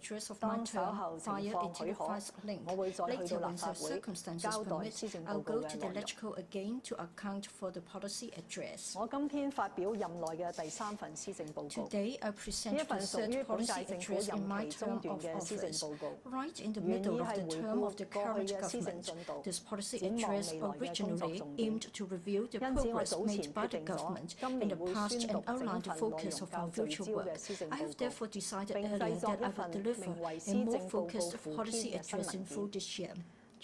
address of my term via a televised link. Later, when circumstances permit, I'll go to the LegCo again to account for the policy address. Today, I present the third policy address in my term of office. Right in the middle of the term of the current government, this policy address originally aimed to review the progress made by the government in the past and outline the focus of our future work. I have therefore decided earlier that I would deliver a more focused policy address in full this year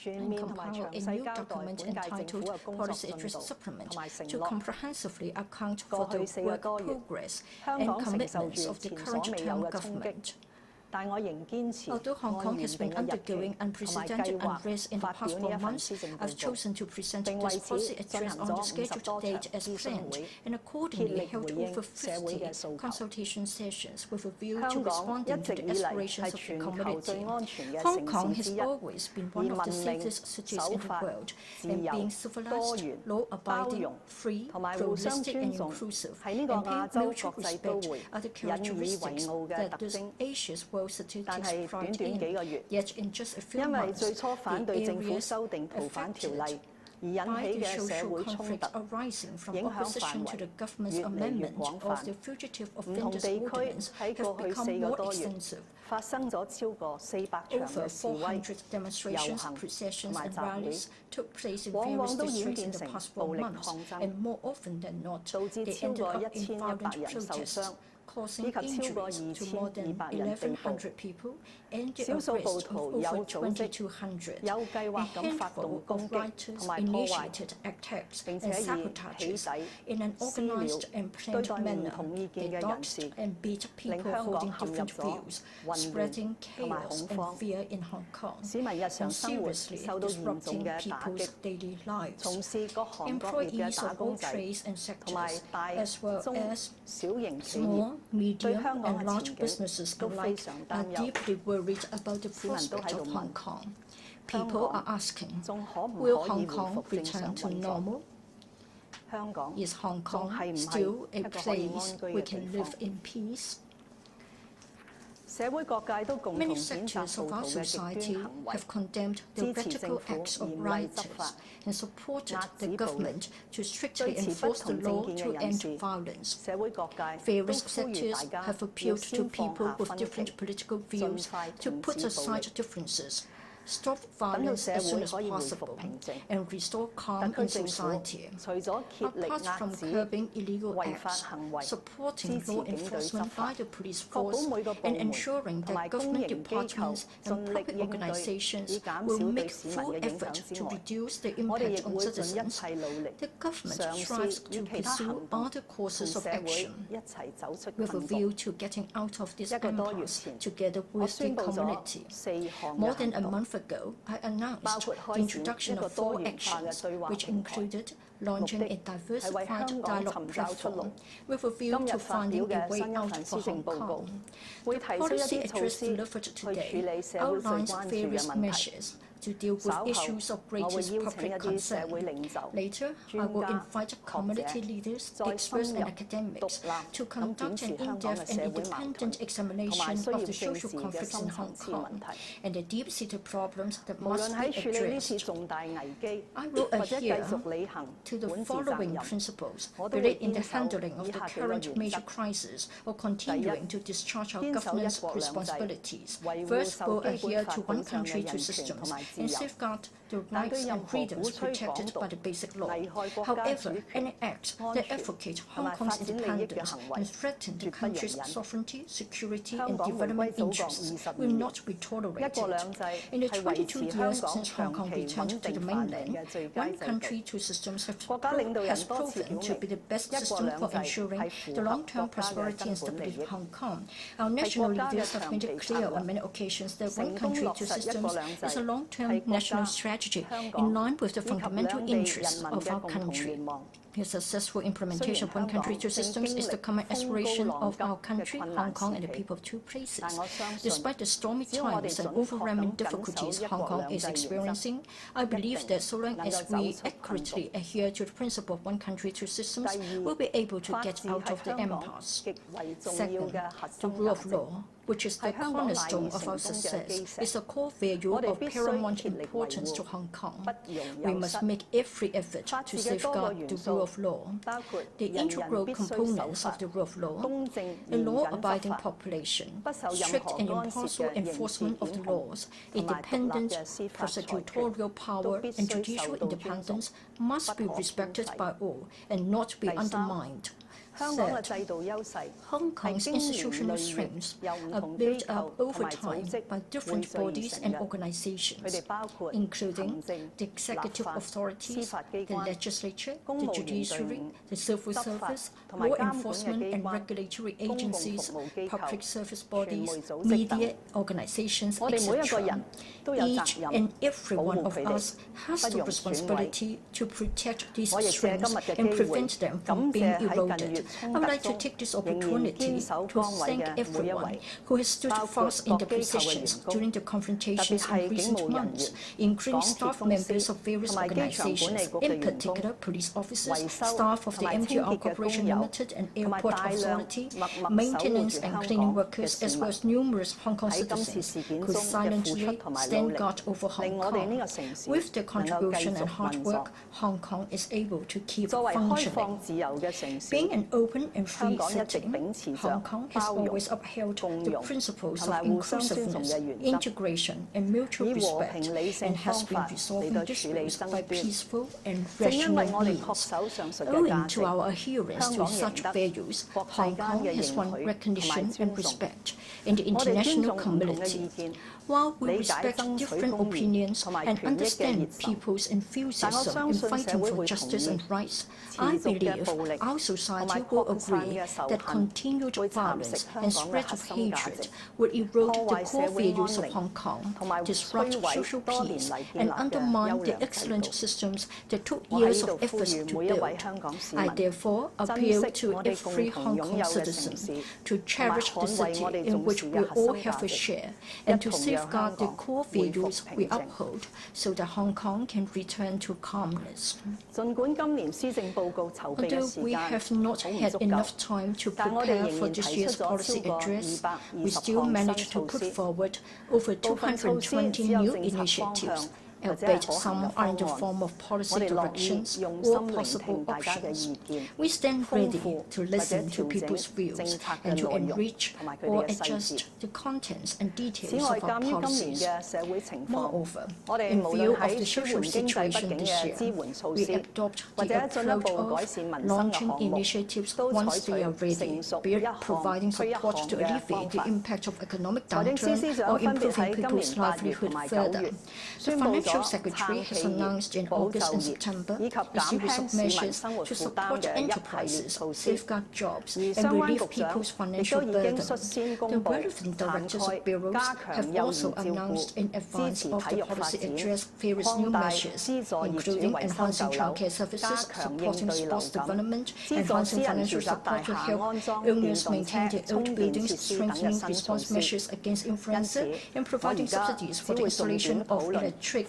and compile a new document entitled Policy Address Supplement to comprehensively account for the work progress and commitments of the current term government. Although Hong Kong has been undergoing unprecedented unrest in the past 4 months, I've chosen to present this policy address on the scheduled date as planned and accordingly held over 50 consultation sessions with a view to responding to the aspirations of the community. Hong Kong has always been one of the safest cities in the world, and being civilized, law-abiding, free, pluralistic and inclusive, and paying mutual respect are the characteristics that this Asia's world city takes pride in. Yet in just a few months, the areas affected by the social conflict arising from opposition to the government's amendment of the Fugitive Offenders Ordinance have become more extensive. Over 400 demonstrations, processions and rallies took place in various districts in the past 4 months, and more often than not, they ended up in violent protests, causing injuries to more than 1,100 people and the arrest of over 2,200. A handful of rioters initiated attacks and sabotages in an organized and planned manner. They doxed and beat people holding different views, spreading chaos and fear in Hong Kong, and seriously disrupting people's daily lives. Employees of all trades and sectors, as well as small, medium and large businesses alike, are deeply worried about the prospect of Hong Kong. People are asking, will Hong Kong return to normal? Is Hong Kong still a place we can live in peace? Many sectors of our society have condemned the radical acts of rioters and supported the government to strictly enforce the law to end violence. Various sectors have appealed to people with different political views to put aside differences, stop violence as soon as possible, and restore calm in society. Apart from curbing illegal acts, supporting law enforcement by the police force, and ensuring that government departments and public organizations will make full effort to reduce the impact on citizens, the government strives to pursue other courses of action with a view to getting out of this impasse together with the community. More than a month ago, I announced the introduction of 4 actions, which included launching a diversified dialogue platform with a view to finding a way out for Hong Kong. The policy address delivered today outlines various measures to deal with issues of greatest public concern. Later, I will invite community leaders, experts and academics to conduct an in-depth and independent examination of the social conflicts in Hong Kong and the deep-seated problems that must be addressed. I will adhere to the following principles related in the handling of the current major crisis or continuing to discharge our government's responsibilities. First, we'll adhere to one country, two systems and safeguard the rights and freedoms protected by the Basic Law. However, any acts that advocate Hong Kong's independence and threaten the country's sovereignty, security and development interests will not be tolerated. In the 22 years since Hong Kong returned to the mainland, one country, two systems has proven to be the best system for ensuring the long-term prosperity and stability of Hong Kong. Our national leaders have made it clear on many occasions that one country, two systems is a long-term national strategy in line with the fundamental interests of our country. The successful implementation of one country, two systems is the common aspiration of our country, Hong Kong, and the people of two places. Despite the stormy times and overwhelming difficulties Hong Kong is experiencing, I believe that so long as we accurately adhere to the principle of one country, two systems, we'll be able to get out of the impasse. Second, the rule of law which is the cornerstone of our success, is a core value of paramount importance to Hong Kong. We must make every effort to safeguard the rule of law. The integral components of the rule of law: a law-abiding population, strict and impartial enforcement of the laws, independent prosecutorial power, and judicial independence must be respected by all and not be undermined. Third, Hong Kong's institutional strengths are built up over time by different bodies and organizations, including the executive authorities, the legislature, the judiciary, the civil service, law enforcement and regulatory agencies, public service bodies, media organizations, etc. Each and every one of us has the responsibility to protect these strengths and prevent them from being eroded. I would like to take this opportunity to thank everyone who has stood fast in their positions during the confrontations in recent months, including staff members of various organizations, in particular police officers, staff of the MTR Corporation Limited and Airport Authority, maintenance and cleaning workers, as well as numerous Hong Kong citizens who silently stand guard over Hong Kong. With their contribution and hard work, Hong Kong is able to keep functioning. Being an open and free city, Hong Kong has always upheld the principles of inclusiveness, integration, and mutual respect, and has been resolving disputes by peaceful and rational means. Owing to our adherence to such values, Hong Kong has won recognition and respect in the international community. While we respect different opinions and understand people's enthusiasm in fighting for justice and rights, I believe our society will agree that continued violence and spread of hatred will erode the core values of Hong Kong, disrupt social peace, and undermine the excellent systems that took years of efforts to build. I therefore appeal to every Hong Kong citizen to cherish the city in which we all have a share, and to safeguard the core values we uphold, so that Hong Kong can return to calmness. Although we have not had enough time to prepare for this year's policy address, we still managed to put forward over 220 new initiatives, albeit some are in the form of policy directions or possible options. We stand ready to listen to people's views and to enrich or adjust the contents and details of our policies. Moreover, in view of the social situation this year, we adopt the approach of launching initiatives once they are ready, be it providing support to alleviate the impact of economic downturn or improving people's livelihood further. The Financial Secretary has announced in August and September a series of measures to support enterprises, safeguard jobs, and relieve people's financial burden. The relevant directors of bureaus have also announced in advance of the policy address various new measures, including enhancing childcare services, supporting sports development, enhancing financial support to help owners maintain their old buildings, strengthening response measures against influenza, and providing subsidies for the installation of electric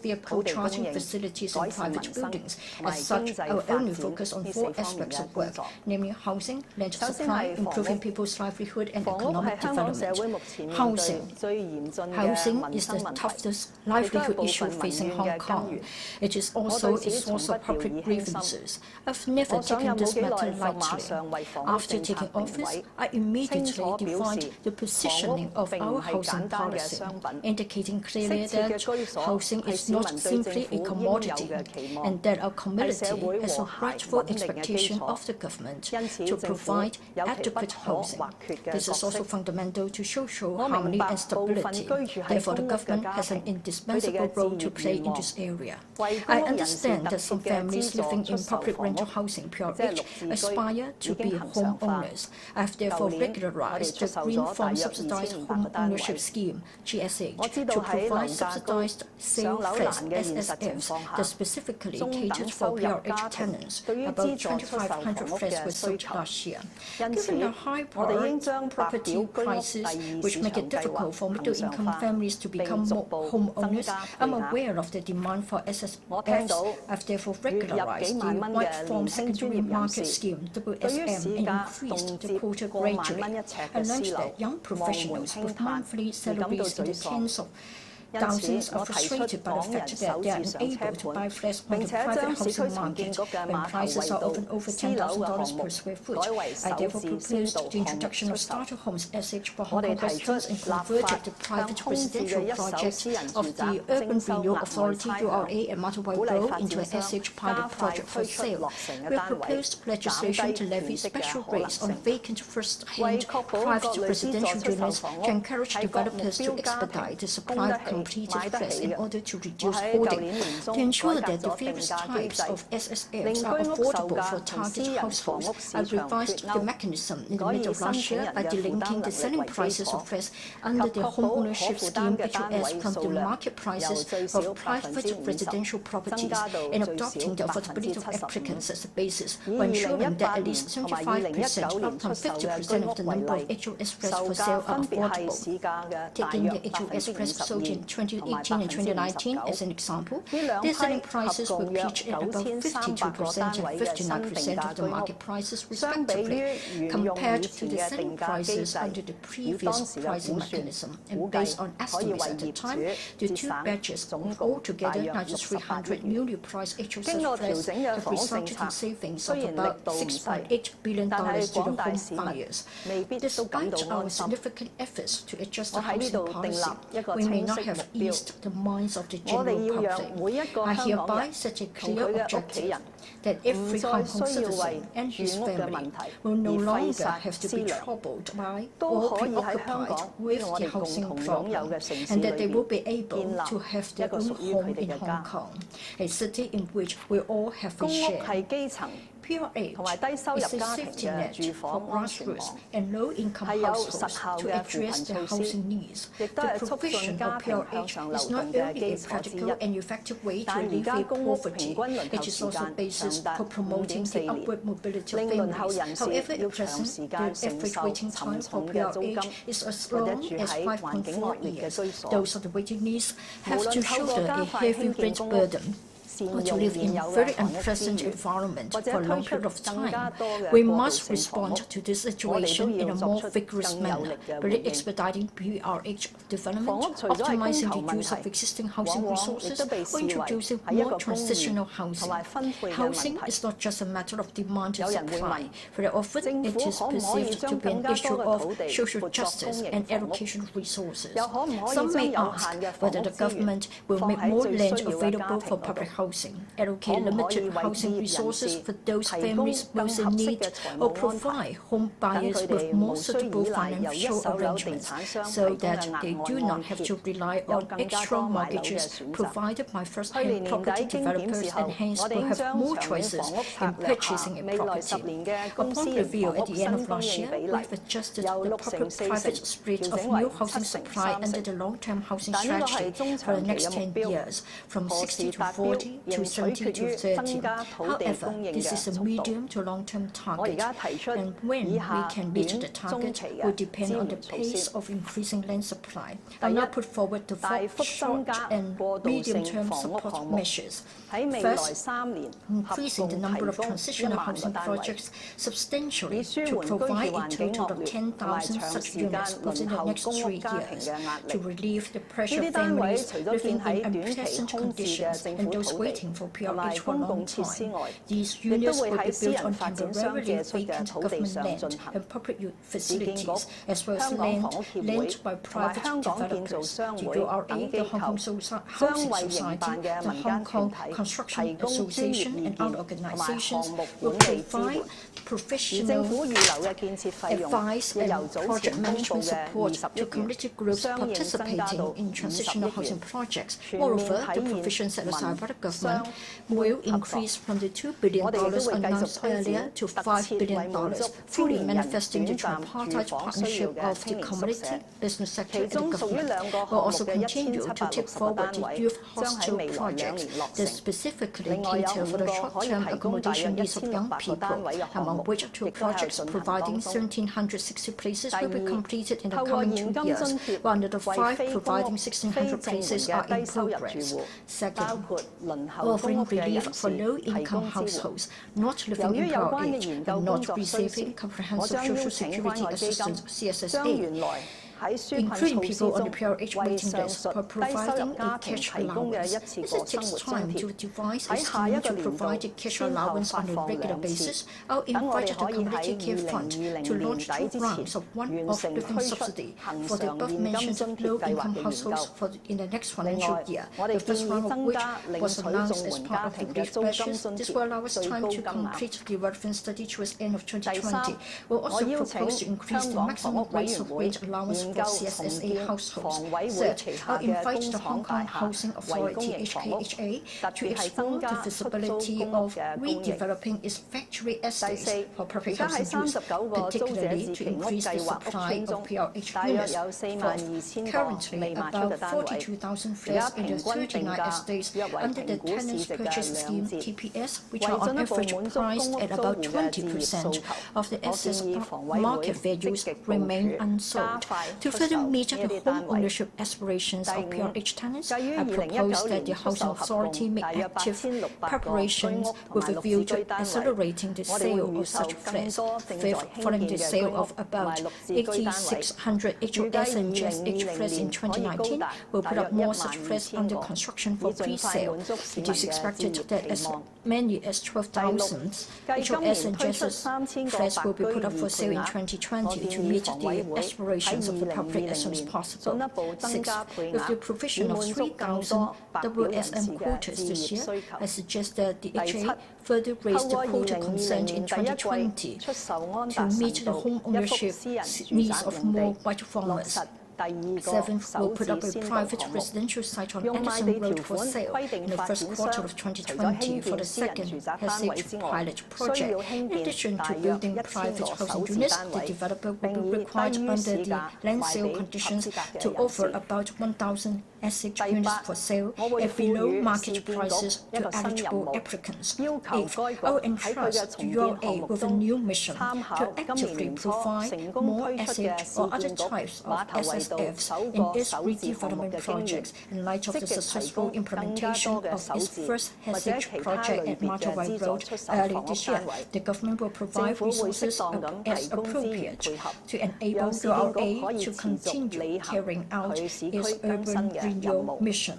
vehicle charging facilities in private buildings. As such, I will only focus on 4 aspects of work, namely housing, land supply, improving people's livelihood, and economic development. Housing is the toughest livelihood issue facing Hong Kong. It is also a source of public grievances. I've never taken this matter lightly. After taking office, I immediately defined the positioning of our housing policy, indicating clearly that housing is not simply a commodity, and that our community has a rightful expectation of the government to provide adequate housing. This is also fundamental to social harmony and stability. Therefore, the government has an indispensable role to play in this area. I understand that some families living in public rental housing (PRH) aspire to be homeowners. I have therefore regularized the Green Farm Subsidized Home Ownership Scheme (GSH) to provide subsidized sale flats SSFs that specifically catered for PRH tenants. About 2,500 flats were sold last year. Given the high property prices, which make it difficult for middle-income families to become more homeowners, I'm aware of the demand for SSFs. I've therefore regularized the White Form Secondary Market Scheme (WSM) and increased the quota gradually. I learned that young professionals with monthly salaries in the tens of thousands are frustrated by the fact that they are unable to buy flats on the private housing market when prices are often over $10,000 per square foot. I therefore proposed the introduction of starter homes SH for Hong Kong residents and converted the private residential projects of the Urban Renewal Authority (URA) at Matawai Road into an SH pilot project for sale. We have proposed legislation to levy special rates on vacant first-hand private residential units to encourage developers to expedite the supply of completed flats in order to reduce hoarding. To ensure that the various types of SSFs are affordable for target households, I revised the mechanism in the middle of last year by delinking the selling prices of flats under the Home Ownership Scheme HOS from the market prices of private residential properties and adopting the affordability of applicants as a basis, while ensuring that at least 75%, up from 50% of the number of HOS flats for sale are affordable. Taking the HOS flats sold in 2018 and 2019 as an example, their selling prices will reach at about 52% and 59% of the market prices respectively, compared to the selling prices under the previous pricing mechanism. And based on estimates at the time, the two batches of altogether 9,300 newly priced HOS flats have resulted in savings of about $6.8 billion to the home buyers. Despite our significant efforts to adjust the housing policy, we may not have eased the minds of the general public. I hereby set a clear objective that every Hong Kong citizen and his family will no longer have to be troubled by or preoccupied with the housing problem, and that they will be able to have their own home in Hong Kong, a city in which we all have a share. PRH is a safety net for grassroots and low-income households to address their housing needs. The provision of PRH is not only a practical and effective way to alleviate poverty, it is also a basis for promoting the upward mobility of families. However, at present, the average waiting time for PRH is as long as 5.4 years. Those of the waiting lists have to shoulder a heavy rent burden or to live in a very unpleasant environment for a long period of time. We must respond to this situation in a more vigorous manner, by expediting PRH development, optimizing the use of existing housing resources, or introducing more transitional housing. Housing is not just a matter of demand and supply. Very often, it is perceived to be an issue of social justice and allocation of resources. Some may ask whether the government will make more land available for public housing, allocate limited housing resources for those families most in need, or provide home buyers with more suitable financial arrangements so that they do not have to rely on extra mortgages provided by first-hand property developers and hence will have more choices in purchasing a property. Upon review at the end of last year, we've adjusted the public-private split of new housing supply under the long-term housing strategy for the next 10 years, from 60 to 40 to 70 to 30. However, this is a medium to long-term target, and when we can reach the target will depend on the pace of increasing land supply. I now put forward the 4 short and medium-term support measures. First, increasing the number of transitional housing projects substantially to provide a total of 10,000 such units within the next 3 years, to relieve the pressure of families living in unpleasant conditions and those waiting for PRH for a long time. These units will be built on temporarily vacant government land and public facilities, as well as land lent by private developers. The URA, the Hong Kong Housing Society, the Hong Kong Construction Association, and other organizations will provide professional advice and project management support to community groups participating in transitional housing projects. Moreover, the provisions set aside by the government government will increase from the $2 billion announced earlier to $5 billion, fully manifesting the tripartite partnership of the community, business sector, and the government. We'll also continue to take forward the youth hostel projects that specifically cater for the short-term accommodation needs of young people, among which 2 projects providing 1,760 places will be completed in the coming 2 years, while another 5 providing 1,600 places are in progress. Second, offering relief for low-income households not living in poor age and not receiving comprehensive social security assistance (CSSA), including people on the PRH waiting list, for providing a cash allowance. As it takes time to devise a scheme to provide a cash allowance on a regular basis, I'll invite the Community Care Fund to launch 2 rounds of one-off living subsidy for the above-mentioned low-income households in the next financial year, the first round of which was announced as part of the relief measures. This will allow us time to complete the relevant study towards the end of 2020. We'll also propose to increase the maximum rates of wage allowance for CSSA households. Third, I'll invite the Hong Kong Housing Authority (HKHA) to explore the feasibility of redeveloping its factory estates for public housing use, particularly to increase the supply of PRH units. Fourth, currently about 42,000 flats in the 39 estates under the Tenants Purchase Scheme (TPS), which are on average priced at about 20% of the assets' market values, remain unsold. To further meet the home ownership aspirations of PRH tenants, I propose that the Housing Authority make active preparations with a view to accelerating the sale of such flats. Fifth, following the sale of about 8,600 HOS and GSH flats in 2019, we'll put up more such flats under construction for pre-sale. It is expected that as many as 12,000 HOS and GSH flats will be put up for sale in 2020 to meet the aspirations of the public as soon as possible. Sixth, with the provision of 3,000 WSM quotas this year, I suggest that the HA further raise the quota concerned in 2020 to meet the home ownership needs of more white farmers. Seventh, we'll put up a private residential site on Anderson Road for sale in the first quarter of 2020 for the second SH pilot project. In addition to building private housing units, the developer will be required under the land sale conditions to offer about 1,000 SH units for sale at below market prices to eligible applicants. Eighth, I will entrust the URA with a new mission to actively provide more SH or other types of SSFs in its redevelopment projects in light of the successful implementation of its first SH project at Martawai Road early this year. The government will provide resources as appropriate to enable the URA to continue carrying out its urban renewal mission.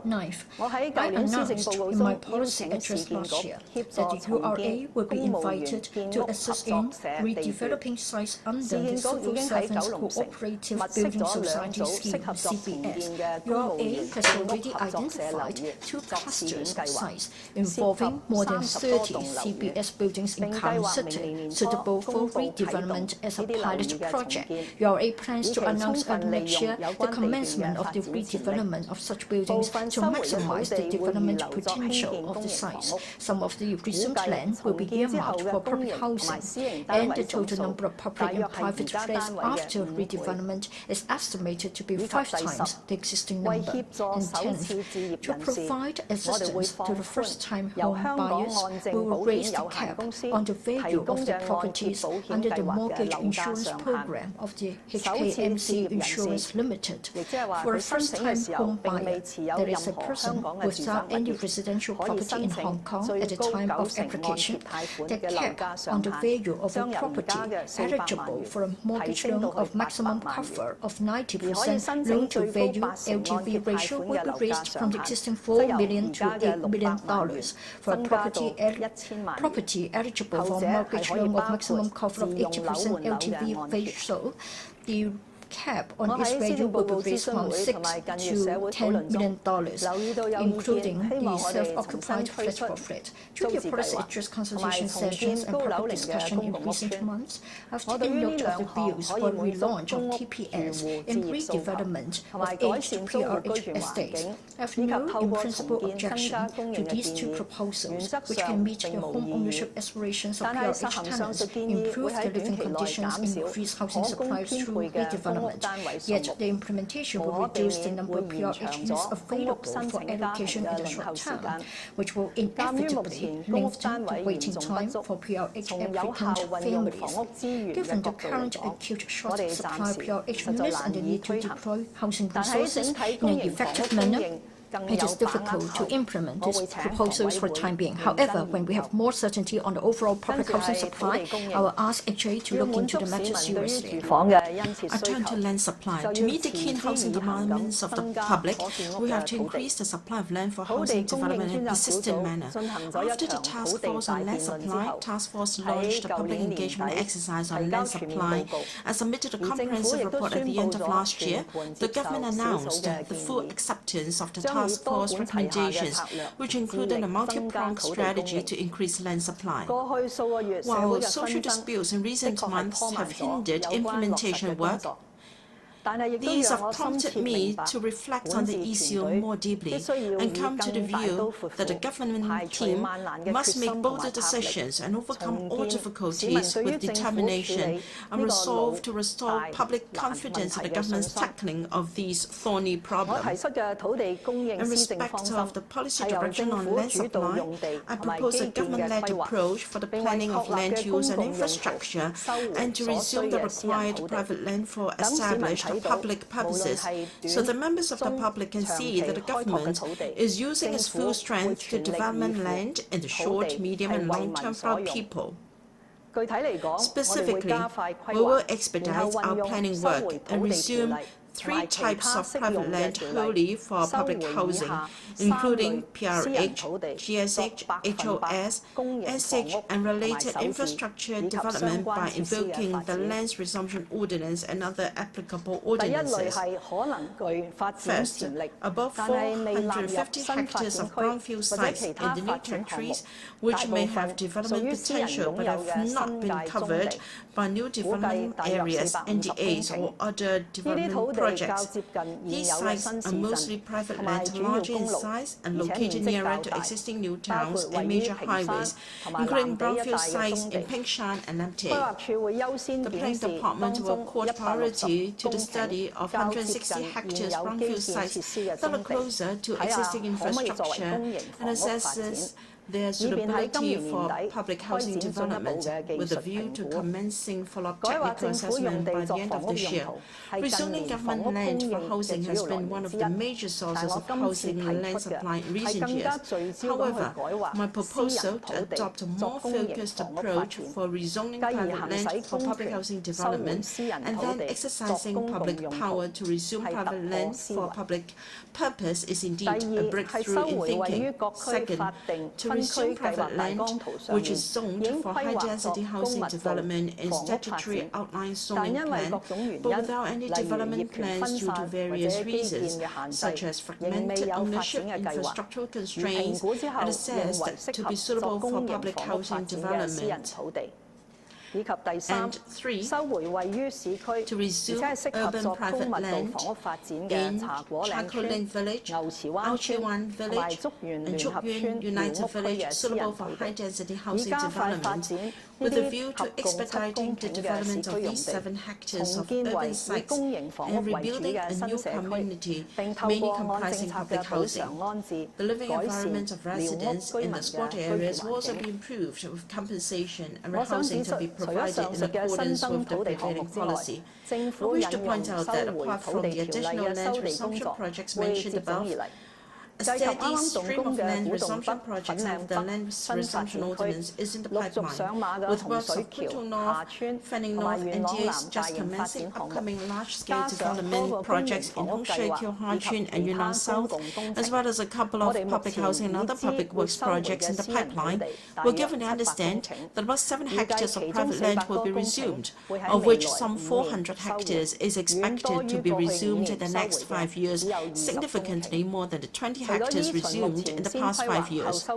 Ninth, I announced in my policy address last year that the URA will be invited to assist in redeveloping sites under the Civil Servants Cooperative Building Society Scheme (CBS). URA has already identified 2 clusters of sites involving more than 30 CBS buildings in Kowloon City, suitable for redevelopment as a pilot project. URA plans to announce early next year the commencement of the redevelopment of such buildings to maximize the development potential of the sites. Some of the resumed land will be earmarked for public housing, and the total number of public and private flats after redevelopment is estimated to be 5 times the existing number. And 10th, to provide assistance to the first-time home buyers, we will raise the cap on the value of the properties under the mortgage insurance program of the HKMC Insurance Limited. For a first-time home buyer, that is a person without any residential property in Hong Kong at the time of application, the cap on the value of a property eligible for a mortgage loan of maximum cover of 90% loan-to-value LTV ratio will be raised from the existing $4 million to $8 million. For a property eligible for a mortgage loan of maximum cover of 80% LTV ratio, the cap on its value will be raised from $6 to $10 million, including the self-occupied flat-for-flat. During the policy address consultation sessions and public discussion in recent months, I've taken note of the views for relaunch of TPS and redevelopment of aged PRH estates. I have no in-principle objection to these two proposals, which can meet the home ownership aspirations of PRH tenants, improve their living conditions, and increase housing supply through redevelopment. Yet the implementation will reduce the number of PRH units available for allocation in the short term, which will inevitably lengthen the waiting time for PRH applicant families. Given the current acute short supply of PRH units and the need to deploy housing resources in an effective manner, it is difficult to implement these proposals for the time being. However, when we have more certainty on the overall public housing supply, I will ask HA to look into the matter seriously. I turn to land supply. To meet the keen housing demands of the public, we have to increase the supply of land for housing development in a persistent manner. After the Task Force on Land Supply, Task Force launched a public engagement exercise on land supply and submitted a comprehensive report at the end of last year. The government announced the full acceptance of the Task Force recommendations, which included a multi-pronged strategy to increase land supply. While social disputes in recent months have hindered implementation work, these have prompted me to reflect on the issue more deeply and come to the view that the government team must make bolder decisions and overcome all difficulties with determination and resolve to restore public confidence in the government's tackling of these thorny problems. In respect of the policy direction on land supply, I propose a government-led approach for the planning of land use and infrastructure and to resume the required private land for established public purposes, so the members of the public can see that the government is using its full strength to develop land in the short, medium, and long term for our people. Specifically, we will expedite our planning work and resume 3 types of private land wholly for public housing, including PRH, GSH, HOS, SH, and related infrastructure development by invoking the Lands Resumption Ordinance and other applicable ordinances. First, above 450 hectares of brownfield sites in the new territories, which may have development potential but have not been covered by new development areas, NDAs, or other development projects. These sites are mostly private land, larger in size and located nearer to existing new towns and major highways, including brownfield sites in Pingshan and Namte. The Planning Department will accord priority to the study of 160 hectares brownfield sites that are closer to existing infrastructure and assesses their suitability for public housing development with a view to commencing follow-up technical assessment by the end of this year. Rezoning government land for housing has been one of the major sources of housing land supply in recent years. However, my proposal to adopt a more focused approach for rezoning private land for public housing development and then exercising public power to resume private land for public purpose is indeed a breakthrough in thinking. Second, to resume private land, which is zoned for high-density housing development in statutory outline zoning plan, but without any development plans due to various reasons, such as fragmented ownership, infrastructural constraints, and assessed to be suitable for public housing development. And 3, to resume urban private land in Charco Link Village, Aochiwan Village, and Chokyun United Village suitable for high-density housing development, with a view to expediting the development of these 7 hectares of urban sites and rebuilding a new community, mainly comprising public housing. The living environment of residents in the squatter areas will also be improved with compensation and housing to be provided in accordance with the prevailing policy. I wish to point out that apart from the additional land resumption projects mentioned above, A steady stream of land resumption projects under the Land Resumption Ordinance is in the pipeline, with works of Putong North, Fanning North, and NDAs just commencing upcoming large-scale development projects in Hongshekio, Hachun, and Yunnan South, as well as a couple of public housing and other public works projects in the pipeline, will give an understand that about 7 hectares of private land will be resumed, of which some 400 hectares is expected to be resumed in the next 5 years, significantly more than the 20 hectares resumed in the past 5 years.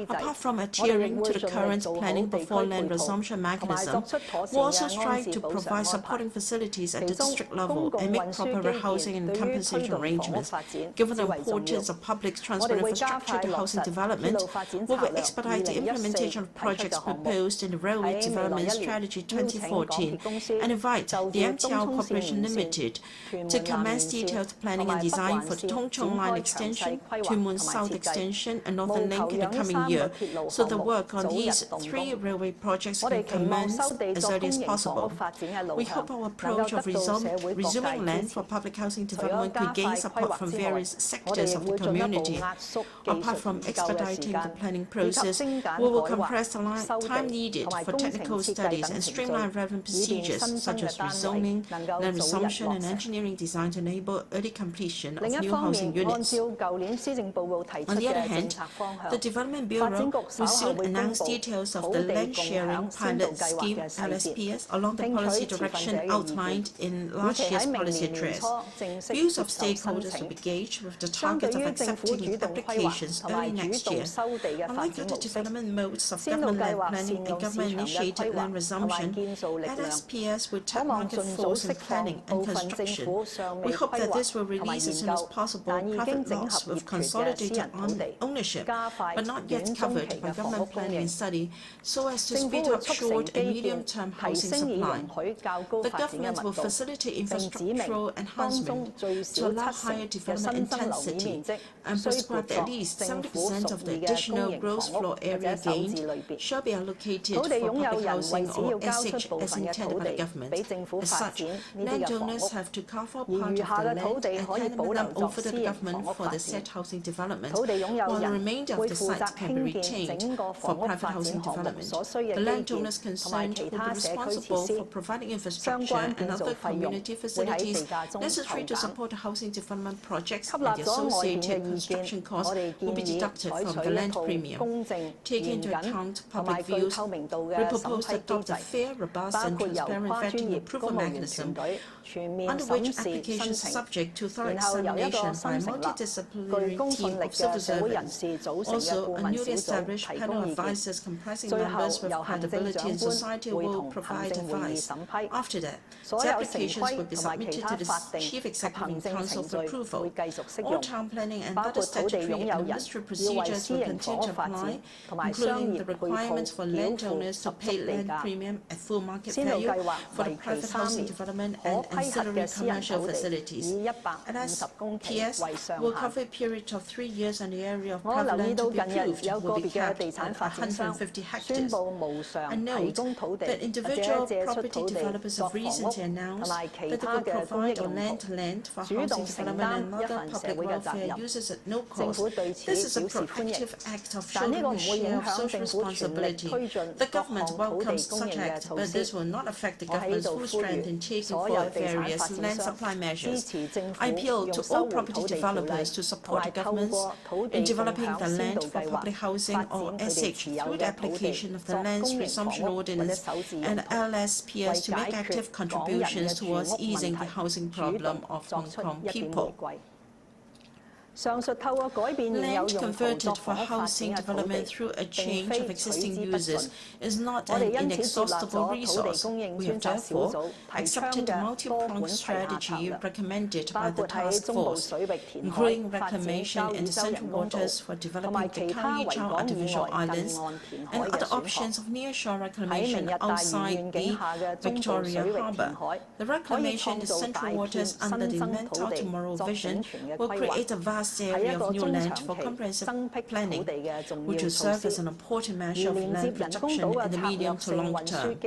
Apart from adhering to the current planning before land resumption mechanism, we also strive to provide supporting facilities at the district level and make proper housing and compensation arrangements. Given the importance of public transport infrastructure to housing development, we will expedite the implementation of projects proposed in the Railway Development Strategy 2014 and invite the MTR Corporation Limited to commence detailed planning and design for the Tongchong Line Extension, Tumun South Extension, and Northern Link in the coming year, so the work on these 3 railway projects can commence as early as possible. We hope our approach of resuming land for public housing development could gain support from various sectors of the community. Apart from expediting the planning process, we will compress the time needed for technical studies and streamline relevant procedures such as rezoning, land resumption, and engineering design to enable early completion of new housing units. On the other hand, the Development Bureau will soon announce details of the Land Sharing Pilot Scheme (LSPS) along the policy direction outlined in last year's policy address. Views of stakeholders will be gauged with the target of accepting applications early next year. Unlike other development modes of government land planning and government-initiated land resumption, LSPS will tap market force in planning and construction. We hope that this will release as soon as possible private lots with consolidated ownership, but not yet covered by government planning and study, so as to speed up short and medium-term housing supply. The government will facilitate infrastructural enhancement to allow higher development intensity and prescribe that at least 70% of the additional gross floor area gained shall be allocated for public housing or SH as intended by the government. As such, landowners have to carve out part of the land and hand them over to the government for the said housing development, while the remainder of the site can be retained for private housing development. The landowners concerned will be responsible for providing infrastructure and other community facilities necessary to support the housing development projects, and the associated construction costs will be deducted from the land premium. Taking into account public views, we propose to adopt a fair, robust, and transparent vetting approval mechanism, under which applications subject to thorough examination by a multidisciplinary team of civil servants. Also, a newly established panel of advisors comprising members with credibility in society will provide advice. After that, the applications will be submitted to the Chief Executive Council for approval. All town planning and other statutory and administrative procedures will continue to apply, including the requirements for landowners to pay land premium at full market value for the private housing development and ancillary commercial facilities. LSPS will cover a period of 3 years, and the area of private land to be approved will be capped at 150 hectares. And note that individual property developers have recently announced that they will provide on land for housing development and other public welfare uses at no cost. This is a proactive act of shouldering a share of social responsibility. The government welcomes such act, but this will not affect the government's full strength in taking forward various land supply measures. I appeal to all property developers to support the government in developing the land for public housing or SH through the application of the Land Resumption Ordinance and LSPS to make active contributions towards easing the housing problem of Hong Kong people. Land converted for housing development through a change of existing uses is not an inexhaustible resource. We have therefore accepted the multi-pronged strategy recommended by the task force, including reclamation in the central waters for developing the Carrie artificial islands and other options of nearshore reclamation outside the Victoria Harbour. The reclamation in the central waters under the Mental Tomorrow vision will create a vast vast area of new land for comprehensive planning, which will serve as an important measure of land reduction in the medium to long term.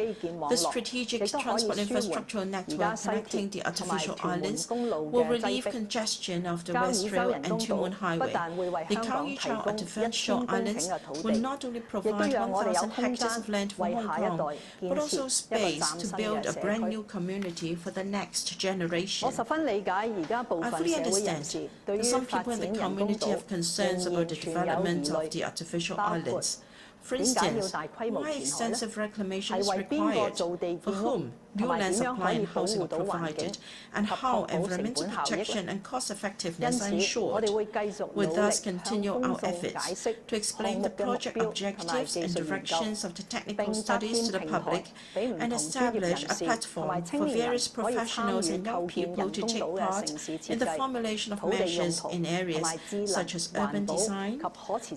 The strategic transport infrastructural network connecting the artificial islands will relieve congestion of the West Rail and Tumun Highway. The Carrie artificial islands will not only provide 1,000 hectares of land for Hong Kong, but also space to build a brand new community for the next generation. I fully understand that some people in the community have concerns about the development of the artificial islands. For instance, why extensive reclamation is required, for whom new land supply and housing are provided, and how environmental protection and cost-effectiveness are ensured. We thus continue our efforts to explain the project objectives and directions of the technical studies to the public and establish a platform for various professionals and young people to take part in the formulation of measures in areas such as urban design,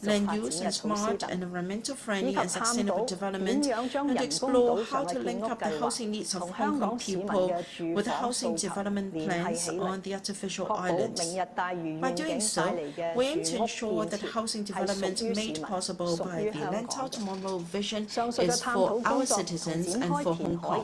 land use and smart and environmental friendly and sustainable development, and to explore how to link up the housing needs of Hong Kong people with the housing development plans on the artificial islands. By doing so, we aim to ensure that housing development made possible by the Land Out Tomorrow vision is for our citizens and for Hong Kong.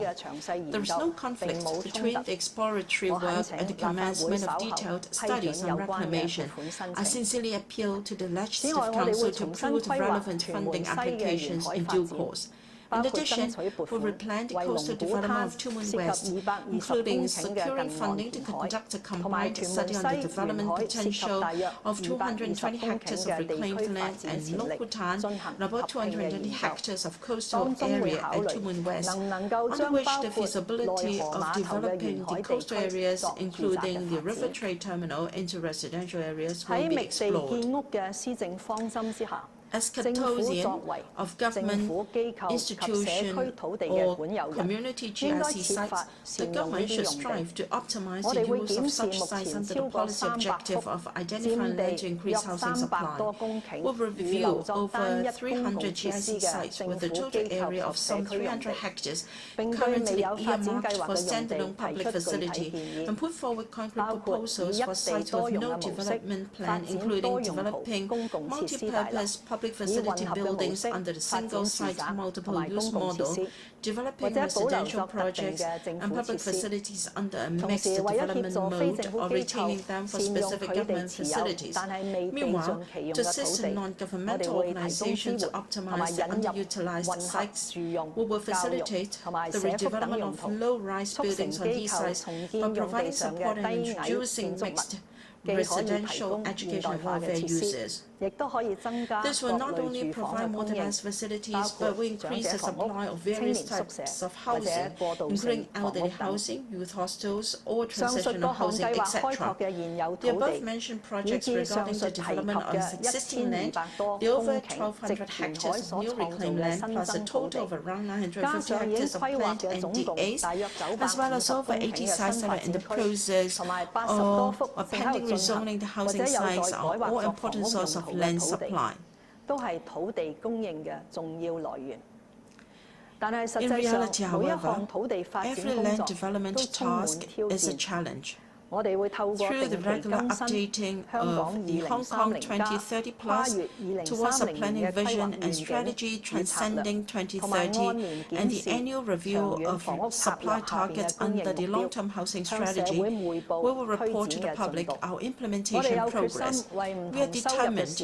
There is no conflict between the exploratory work and the commencement of detailed studies on reclamation. I sincerely appeal to the Legislative Council to approve the relevant funding applications in due course. In addition, we will plan the coastal development of Tumun West, including securing funding to conduct a combined study on the development potential of 220 hectares of reclaimed land and Local Tan and about 220 hectares of coastal area at Tumun West, under which the feasibility of developing the coastal areas, including the river trade terminal, into residential areas will be explored. As custodian of government institution or community GIC sites, the government should strive to optimize the use of such sites under the policy objective of identifying land to increase housing supply. We will review over 300 GIC sites with a total area of some 300 hectares currently earmarked for standalone public facility and put forward concrete proposals for sites with no development plan, including developing multi-purpose public facility buildings under the single-site multiple-use model, developing residential projects and public facilities under a mixed development mode or retaining them for specific government facilities. Meanwhile, to assist non-governmental organizations to optimize the underutilized sites, we will facilitate the redevelopment of low-rise buildings on these sites by providing support and introducing mixed residential, education and welfare uses. This will not only provide modernized facilities, but will increase the supply of various types of housing, including elderly housing, youth hostels, or transitional housing, etc. The above-mentioned projects regarding the development of existing land, the over 1,200 hectares of new reclaimed land, plus a total of around 950 hectares of planned NDAs, as well as over 80 sites that are in the process of pending rezoning the housing sites, are all important sources of land supply. In reality, however, every land development task is a challenge. Through the regular updating of the Hong Kong 2030 Plus towards a planning vision and strategy transcending 2030 and the annual review of supply targets under the long-term housing strategy, we will report to the public our implementation progress. We are determined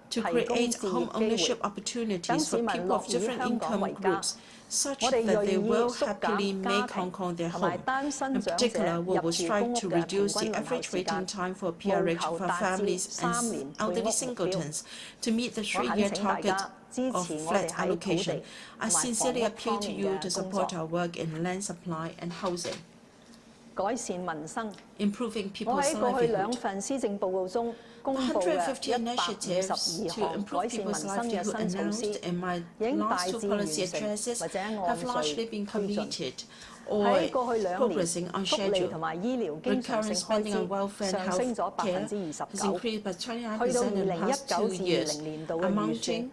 to create home ownership opportunities for people of different income groups, such that they will happily make Hong Kong their home. In particular, we will strive to reduce the average waiting time for PRH for families and elderly singletons to meet the 3-year target of flat allocation. I sincerely appeal to you to support our work in land supply and housing. Improving people's livelihood. 150 initiatives to improve people's livelihood announced in my last 2 policy addresses have largely been completed or progressing on schedule. Recurrent spending on welfare and health care has increased by 29% in the past 2 years, amounting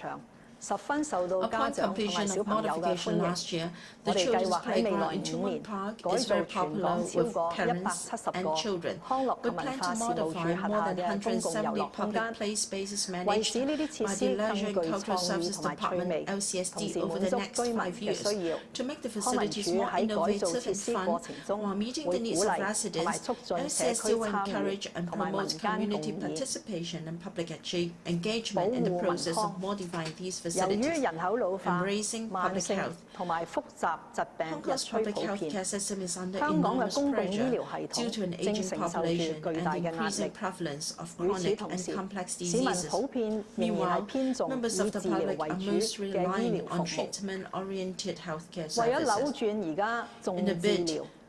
場，十分受到家 Upon 長同埋 completion 小 of 朋友嘅歡 modification 迎。 last year, 我 the 哋計 children's 劃喺未來 playground in 5 Tumut 年 Park 改 is 造 very 全 popular 港超 with 過 parents 170 and 個 children. 康樂及 We 文 plan 化 to 事務署 modify 轄 more 下 than 嘅公共遊 170樂空 public 間， play spaces 為 managed 使呢啲設 by 施 the 更 Leisure 具 and Cultural 創意 Services 同埋趣 Department 味，同 LCSD 時 over 滿 the 足 next 居民 5嘅 years 需要。 to make the 康文 facilities 署 more 喺改造 innovative 設 and 施過 fun 程中， while meeting 會 the needs 鼓 of 勵同埋 residents. 促進社 LCSD 區 will 參與 encourage and 同埋民 promote 間 community 共議。 participation and public engagement 保 in the 護民 process of 康。 modifying these 由於 facilities. 人口老化、 Embracing 慢 public 性 health. 同埋複雜疾病 Hong 日 Kong's 趨 public 普 healthcare 遍， system is under 香港嘅 enormous 公共醫 pressure 療系 due to an 統正 aging 承受住 population 巨 and 大 the 嘅壓 increasing 力。 prevalence of 與此 chronic 同 and 時， complex 市民 diseases. 普遍仍然係 Meanwhile, 偏重以 members of the 治療 public 為 are 主 most 嘅醫 relying 療服 on 務。 treatment-oriented healthcare 為咗扭 services. 轉而家重 In a 治 bid 療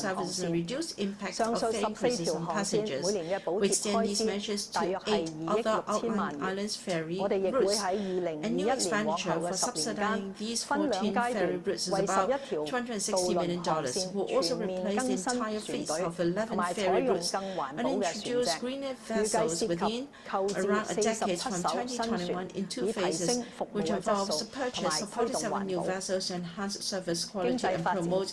services and reduce impact 上 of 述 fare 14 increases 條 on 航線 passengers. 每年嘅補 We 貼 extend 開 these 支 measures 大 to 約係 8 2億 other 6千萬 outlying 元。 islands ferry 我哋亦會 routes. 喺 And new 2021年往後 expenditure 嘅 for 10年間， subsidizing these 分兩 14 階 ferry 段 routes is 為 about 11條渡$260 million. 輪航線 We'll also 全面 replace 更 the 新 entire 船 fleet 隊 of 同 11埋採 ferry 用 routes 更環 and 保嘅船 introduce 隻， greener 預計 vessels 涉及 within 購置 around a 47 decade from 艘新船， 2021 in 2以提 phases, 升服務 which 嘅質 involves 素 the 同 purchase 埋 of 推動 47 環 new 保。 vessels to enhance service 經 quality 濟 and 發展， promote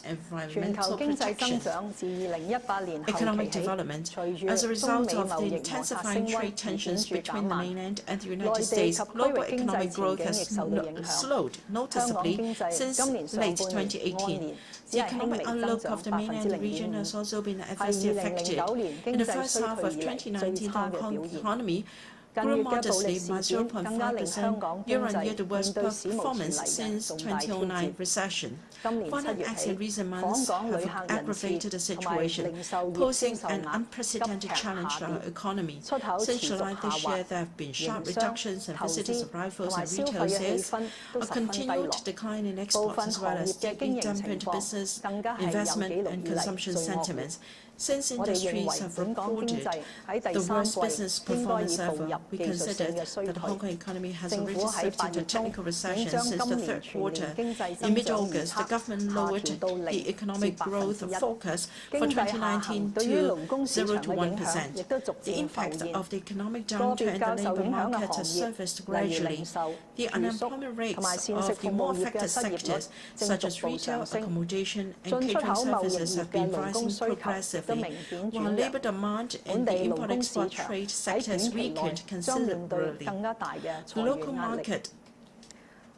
全球 environmental 經濟增 protection. 長自2018年後 Economic 期起， development. 隨 As a 住中 result 美 of 貿 the 易摩擦 intensifying 升溫 trade 而顯 tensions 著減 between the 慢， mainland and the 內 United 地 States, 及區 global 域經濟 economic 前 growth 景亦 has 受到影響。 slowed 香港 noticeably 經濟 since 今年上 late 半年按 2018. 年只 The 係輕 economic 微增 outlook 長 of the mainland region 0.5%。 has also been 係 adversely 2009 affected. 年 In 經 the 濟 first 衰 half 退 of 以嚟最 2019, the Hong Kong economy grew modestly by 0.5% year-on-year, the worst performance since 2009 recession. Foreign acts in recent months have aggravated the situation, posing an unprecedented challenge to our economy. Since July this year, there have been sharp reductions in visitors' arrivals and retail sales, a continued decline in exports, as well as deeply dampened business, investment and consumption sentiments. Since industries have reported the worst business performance ever, we considered that the Hong Kong economy has already slipped into technical recession since the third quarter. In mid-August, the government lowered the economic growth forecast for 2019 to 0 to 1%. The impact of the economic downturn in the labour market has surfaced gradually. The unemployment rates of the more affected sectors, such as retail, accommodation and catering services, have been rising progressively, while labour demand in the import-export trade sector has weakened considerably. The local market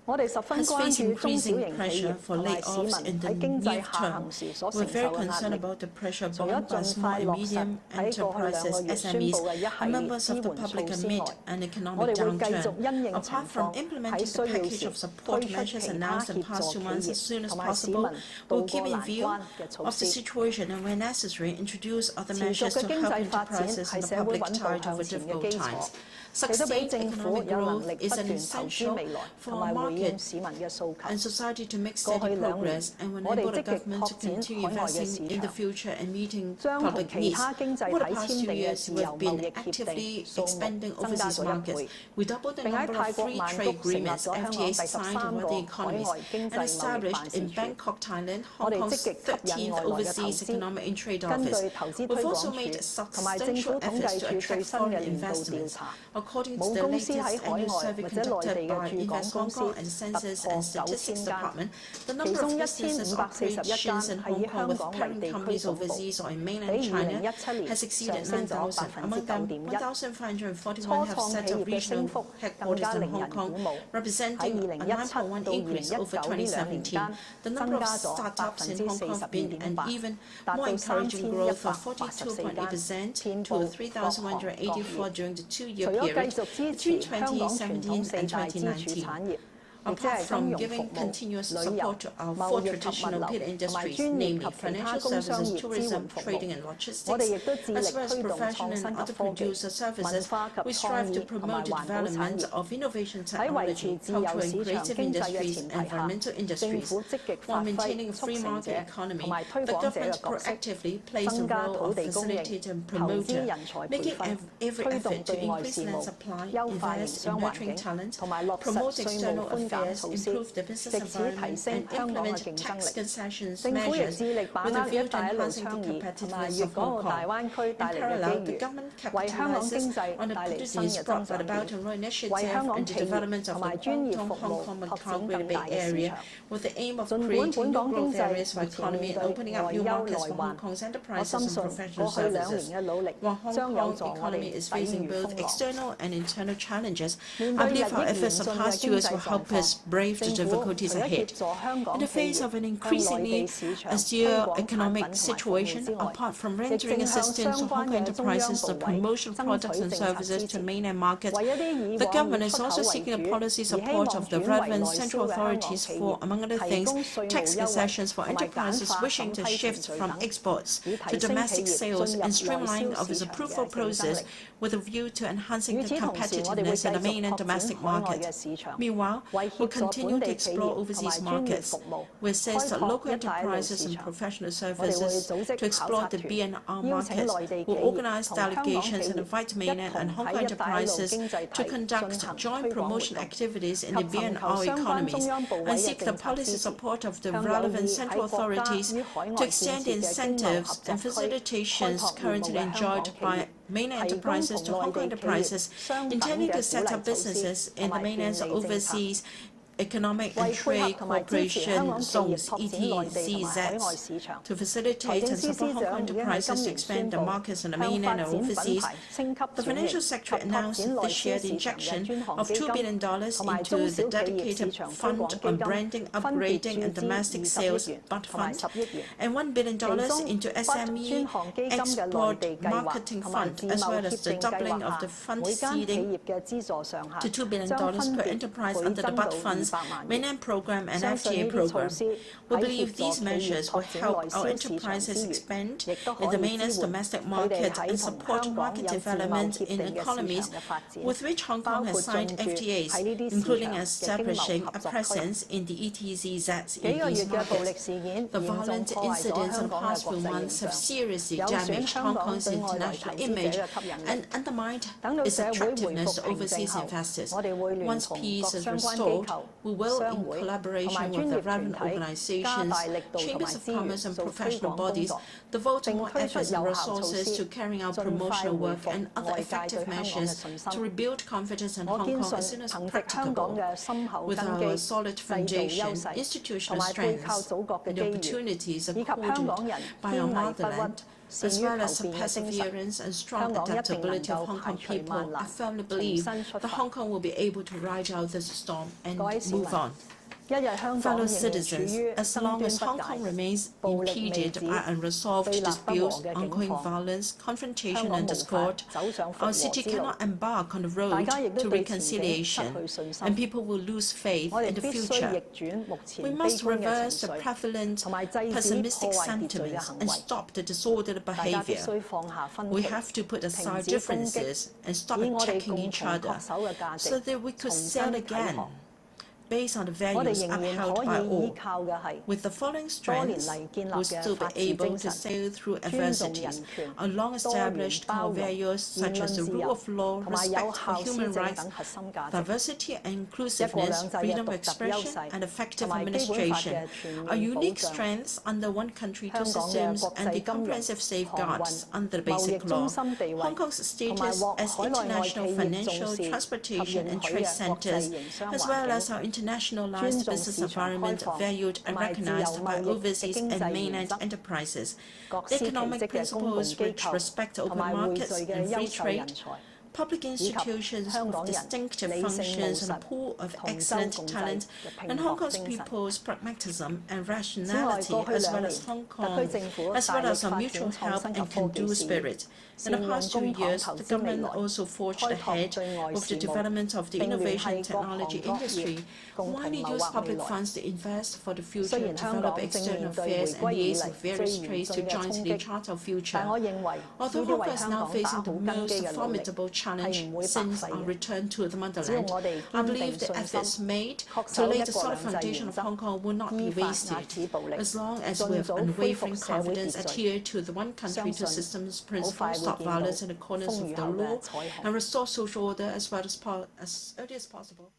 has faced increasing pressure for layoffs in the near term. We're very concerned about the pressure borne by small and medium enterprises, SMEs, and members of the public amid an economic downturn. Apart from implementing the package of support measures announced in the past 2 months as soon as possible, we'll keep in view of the situation and, where necessary, introduce other measures to help enterprises and the public tide over difficult times. Sustained economic growth is an essential for our market and society to make steady progress and will enable the government to continue investing in the future and meeting public needs. Over the past 2 years, we have been actively expanding overseas markets. We doubled the number of free trade agreements, FTAs, signed with the economies and established in Bangkok, Thailand, Hong Kong's 13th Overseas Economic and Trade Office. We've also made substantial efforts to attract foreign investments. According to the latest annual survey conducted by Invest Hong Kong and Census and Statistics Department, the number of businesses operations in Hong Kong with parent companies overseas or in mainland China has exceeded 9,000. Among them, 1,541 have set up regional headquarters in Hong Kong, representing a 9.1 increase over 2017. The number of startups in Hong Kong have been an even more encouraging growth of 42.8% to 3,184 during the 2-year period between 2017 and 2019. Apart from giving continuous support to our 4 traditional pillar industries, namely financial services, tourism, trading and logistics, as well as professional and other producer services, we strive to promote the development of innovation technology, cultural and creative industries, and environmental industries. While maintaining a free market economy, the government proactively plays the role of facilitator and promoter, making every effort to increase land supply, invest in nurturing talent, promote external affairs, improve the business environment, and implement tax concessions measures with a view to enhancing the competitiveness of Hong Kong. In parallel, the government capitalizes on the opportunities brought about a Royal Initiative and the development of the Hong Kong-Macau Greater Bay Area, with the aim of creating new growth areas for economy and opening up new markets for Hong Kong's enterprises and professional services. While Hong Kong's economy is facing both external and internal challenges, I believe our efforts of the past years will help us brave the difficulties ahead. In the face of an increasingly austere economic situation, apart from rendering assistance to Hong Kong enterprises the promotion of products and services to mainland markets, the government is also seeking the policy support of the relevant central authorities for, among other things, tax concessions for enterprises wishing to shift from exports to domestic sales and streamlining of its approval process with a view to enhancing the competitiveness in the mainland domestic market. Meanwhile, we'll continue to explore overseas markets. We assist local enterprises and professional services to explore the BNR market. We'll organize delegations and invite mainland and Hong Kong enterprises to conduct joint promotion activities in the BNR economies and seek the policy support of the relevant central authorities to extend the incentives and facilitations currently enjoyed by mainland enterprises to Hong Kong enterprises intending to set up businesses in the mainland's overseas Economic and Trade Cooperation Zones (ETZs) to facilitate and support Hong Kong enterprises to expand the markets in the mainland and overseas. The financial sector announced this year the injection of $2 billion into the dedicated fund on branding, upgrading, and domestic sales (BUD Fund), and $1 billion into SME Export Marketing Fund, as well as the doubling of the fund ceiling to $2 billion per enterprise under the BUD Fund's mainland program and FTA program. We believe these measures will help our enterprises expand in the mainland's domestic market and support market development in economies with which Hong Kong has signed FTAs, including establishing a presence in the ETZs in these markets. The violent incidents in the past few months have seriously damaged Hong Kong's international image and undermined its attractiveness to overseas investors. Once peace is restored, we will, in collaboration with the relevant organizations, chambers of commerce and professional bodies, devote more efforts and resources to carrying out promotional work and other effective measures to rebuild confidence in Hong Kong as soon as practicable. With our solid foundation, institutional strengths, and the opportunities accorded by our motherland, as well as the perseverance and strong adaptability of Hong Kong people, I firmly believe that Hong Kong will be able to ride out this storm and move on. Fellow citizens, as long as Hong Kong remains impeded by unresolved disputes, ongoing violence, confrontation and discord, our city cannot embark on the road to reconciliation, and people will lose faith in the future. We must reverse the prevalent pessimistic sentiments and stop the disorderly behavior. We have to put aside differences and stop attacking each other so that we could sail again, based on the values upheld by all. With the following strengths, we'll still be able to sail through adversities. Our long-established core values such as the rule of law, respect for human rights, diversity and inclusiveness, freedom of expression, and effective administration are unique strengths under one country, two systems, and the comprehensive safeguards under the Basic Law. Hong Kong's status as international financial, transportation, and trade centers, as well as our internationalized business environment valued and recognized by overseas and mainland enterprises. The economic principles which respect open markets and free trade, public institutions with distinctive functions and a pool of excellent talent, and Hong Kong's people's pragmatism and rationality, as well as Hong Kong, as well as our mutual help and can-do spirit. In the past 2 years, the government also forged ahead with the development of the innovation technology industry, widely use public funds to invest for the future, develop external affairs, and liaise with various trades to jointly chart our future. Although Hong Kong is now facing the most formidable challenge since our return to the motherland, I believe the efforts made to lay the solid foundation of Hong Kong will not be wasted, as long as we have unwavering confidence, adhere to the one country, two systems principles, stop violence in accordance with the law, and restore social order as early as possible.